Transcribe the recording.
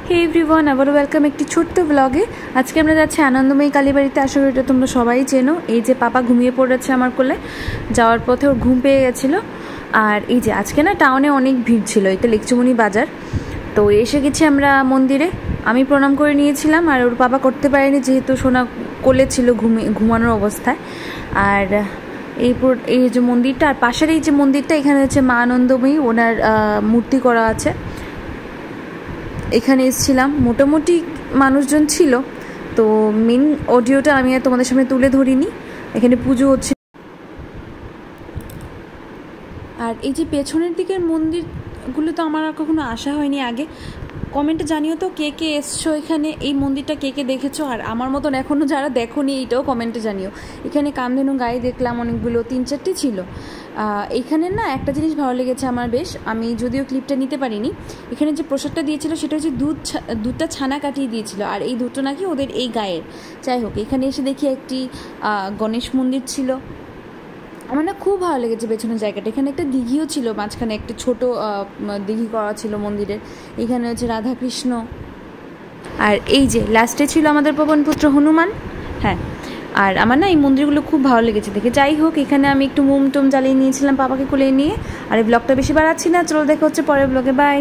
হে everyone, আবারও welcome একটি ছোট্ট ব্লগে। আজকে আমরা যাচ্ছি আনন্দময়ী কালীবাড়িতে। আশা করি এটা তোমরা সবাই চেনো। এই যে পাপা ঘুমিয়ে পড়েছে আমার কোলে, যাওয়ার পথে ওর ঘুম পেয়ে গেছিলো। আর এই যে আজকে না টাউনে অনেক ভিড় ছিল, এটা লেকচুমনি বাজার। তো এসে গেছি আমরা মন্দিরে। আমি প্রণাম করে নিয়েছিলাম, আর ওর বাবা করতে পারেনি যেহেতু সোনা কোলে ছিল ঘুমানোর অবস্থায়। আর এই যে মন্দিরটা, আর পাশের এই যে মন্দিরটা, এখানে হচ্ছে মা আনন্দময়ী, ওনার মূর্তি করা আছে। এখানে এসেছিলাম, মোটামুটি মানুষজন ছিল। তো মেন অডিওটা আমি আর তোমাদের সামনে তুলে ধরিনি। এখানে পুজো হচ্ছে। আর এই যে পেছনের দিকের মন্দিরগুলো তো আমার আর কখনো আসা হয়নি আগে। কমেন্টে জানিও তো কে কে এসছো এখানে, এই মন্দিরটা কে কে দেখেছো। আর আমার মতন এখনও যারা দেখোনি এইটাও কমেন্টে জানিও। এখানে কামধেনু গায়ে দেখলাম অনেকগুলো, 3-4টি ছিল। এইখানে না একটা জিনিস ভালো লেগেছে আমার বেশ, আমি যদিও ক্লিপটা নিতে পারিনি। এখানে যে প্রসাদটা দিয়েছিল সেটা হচ্ছে দুধটা ছানা কাটিয়ে দিয়েছিল, আর এই দুধটা নাকি ওদের এই গায়ের। যাই হোক, এখানে এসে দেখি একটি গণেশ মন্দির ছিল। আমার না খুব ভালো লেগেছে পেছনের জায়গাটা। এখানে একটা দিঘিও ছিল, মাঝখানে একটা ছোট দিঘি করা ছিল মন্দিরের। এখানে হচ্ছে রাধাকৃষ্ণ, আর এই যে লাস্টে ছিল আমাদের পবনপুত্র হনুমান। হ্যাঁ, আর আমার না এই মন্দিরগুলো খুব ভালো লেগেছে দেখে। যাই হোক, এখানে আমি একটু মোম টোম জ্বালিয়ে নিয়েছিলাম পাপাকে কোলে নিয়ে। আর এই ব্লগটা বেশি বাড়াচ্ছি না, চলো দেখা হচ্ছে পরের ব্লগে। বাই।